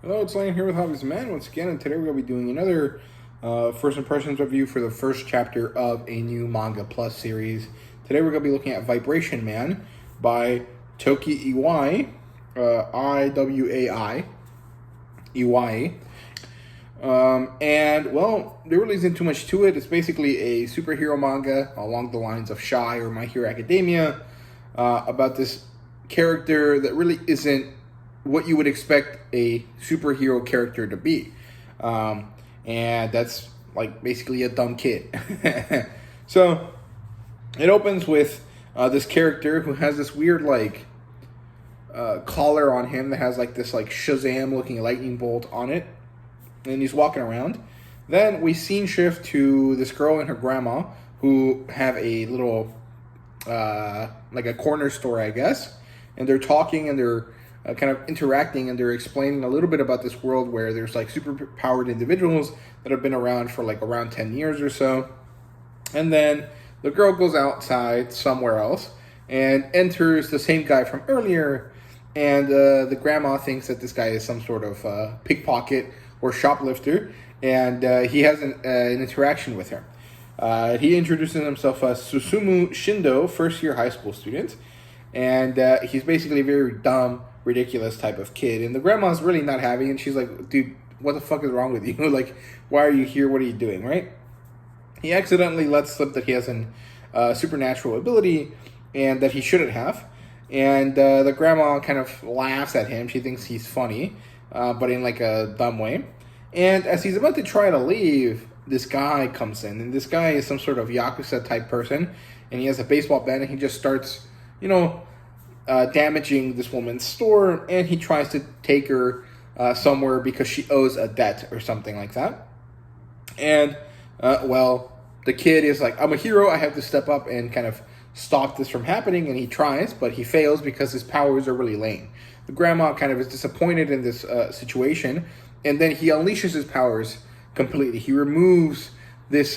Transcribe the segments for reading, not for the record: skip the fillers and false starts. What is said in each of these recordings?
Hello, it's Lane here with Hobbies Man once again, and today we're going to be doing another first impressions review for the first chapter of a new Manga Plus series. Today we're going to be looking at Vibration Man by Toki Iwai, Iwai, Iwai. And, well, there really isn't too much to it. It's basically a superhero manga along the lines of Shy or My Hero Academia about this character that really isn't what you would expect a superhero character to be. And that's like basically a dumb kid. So it opens with this character who has this weird like collar on him that has like this like Shazam looking lightning bolt on it. And he's walking around. Then we scene shift to this girl and her grandma who have a little like a corner store, I guess. And they're talking and they're kind of interacting, and they're explaining a little bit about this world where there's like super powered individuals that have been around for like around 10 years or so. And then the girl goes outside somewhere else and enters the same guy from earlier, and the grandma thinks that this guy is some sort of pickpocket or shoplifter, and he has an interaction with her. He introduces himself as Susumu Shindo, first year high school student, and he's basically a very dumb, ridiculous type of kid, and the grandma's really not having it. She's like, dude, what the fuck is wrong with you? Like, why are you here? What are you doing, right? He accidentally lets slip that he has an supernatural ability and that he shouldn't have, and the grandma kind of laughs at him. She thinks he's funny, but in like a dumb way. And as he's about to try to leave, this guy comes in, and this guy is some sort of Yakuza type person, and he has a baseball bat, and he just starts, damaging this woman's store, and he tries to take her somewhere because she owes a debt or something like that. And, the kid is like, I'm a hero, I have to step up and kind of stop this from happening, and he tries, but he fails because his powers are really lame. The grandma kind of is disappointed in this situation, and then he unleashes his powers completely. He removes this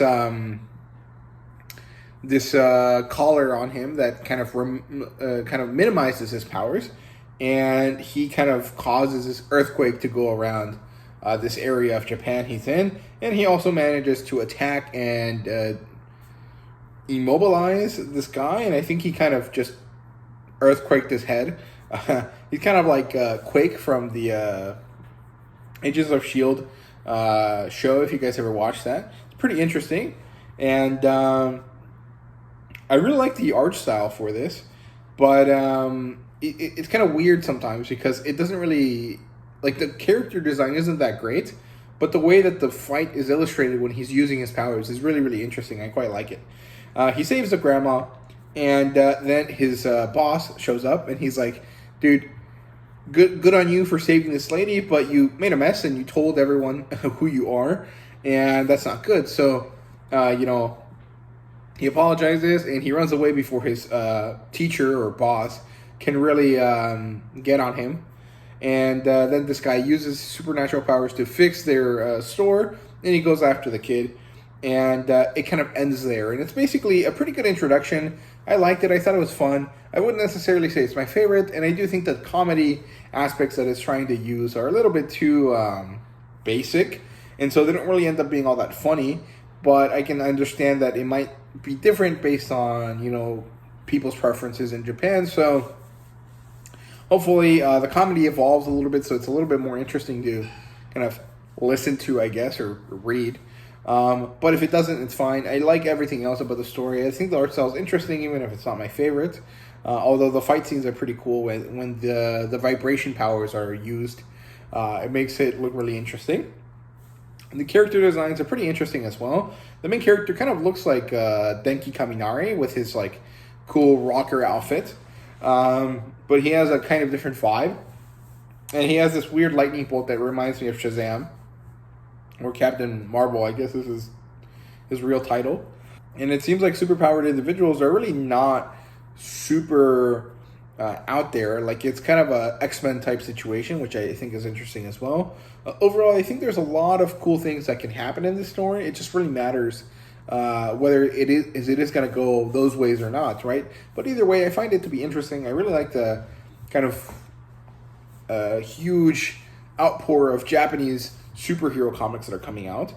collar on him that kind of minimizes his powers, and he kind of causes this earthquake to go around this area of Japan he's in, and he also manages to attack and immobilize this guy, and I think he kind of just earthquaked his head. He's kind of like Quake from the Agents of S.H.I.E.L.D. Show, if you guys ever watched that. It's pretty interesting, and I really like the art style for this, but it's kind of weird sometimes because it doesn't really, like, the character design isn't that great, but the way that the fight is illustrated when he's using his powers is really, really interesting. I quite like it. He saves the grandma, and then his boss shows up, and he's like, dude, good on you for saving this lady, but you made a mess and you told everyone who you are, and that's not good. So, he apologizes, and he runs away before his teacher or boss can really get on him. And then this guy uses supernatural powers to fix their store, and he goes after the kid. And it kind of ends there. And it's basically a pretty good introduction. I liked it. I thought it was fun. I wouldn't necessarily say it's my favorite, and I do think that comedy aspects that it's trying to use are a little bit too basic, and so they don't really end up being all that funny. But I can understand that it might be different based on, people's preferences in Japan. So hopefully the comedy evolves a little bit so it's a little bit more interesting to kind of listen to, I guess, or read. But if it doesn't, it's fine. I like everything else about the story. I think the art style is interesting, even if it's not my favorite. Although the fight scenes are pretty cool when the vibration powers are used. It makes it look really interesting. And the character designs are pretty interesting as well. The main character kind of looks like Denki Kaminari with his like cool rocker outfit. But he has a kind of different vibe. And he has this weird lightning bolt that reminds me of Shazam. Or Captain Marvel, I guess this is his real title. And it seems like superpowered individuals are really not super out there. Like, it's kind of a X-Men type situation, which I think is interesting as well. Overall, I think there's a lot of cool things that can happen in this story. It just really matters whether it is going to go those ways or not, right? But either way, I find it to be interesting. I really like the kind of huge outpour of Japanese superhero comics that are coming out.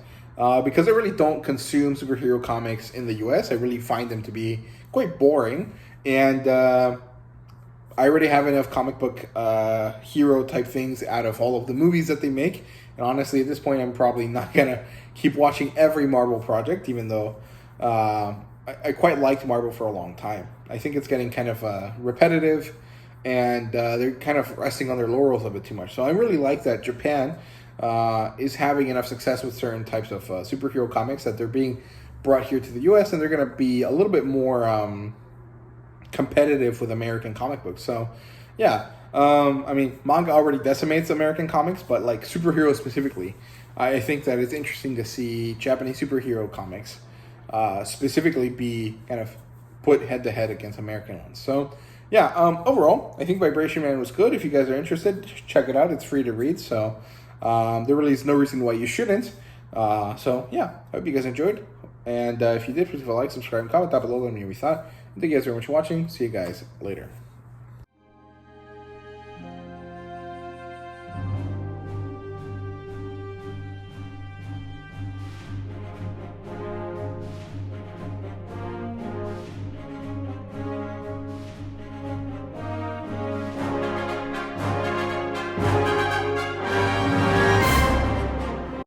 Because I really don't consume superhero comics in the US. I really find them to be quite boring. And I already have enough comic book hero type things out of all of the movies that they make. And honestly, at this point, I'm probably not going to keep watching every Marvel project, even though I quite liked Marvel for a long time. I think it's getting kind of repetitive, and they're kind of resting on their laurels a bit too much. So I really like that Japan is having enough success with certain types of superhero comics that they're being brought here to the US, and they're going to be a little bit more competitive with American comic books. So, yeah, I mean, manga already decimates American comics, but like superheroes specifically, I think that it's interesting to see Japanese superhero comics specifically be kind of put head to head against American ones. So, yeah, overall, I think Vibration Man was good. If you guys are interested, check it out. It's free to read, so there really is no reason why you shouldn't. So, yeah, I hope you guys enjoyed. And if you did, please leave a like, subscribe, and comment down below. Let me know what you thought. Thank you guys very much for watching. See you guys later.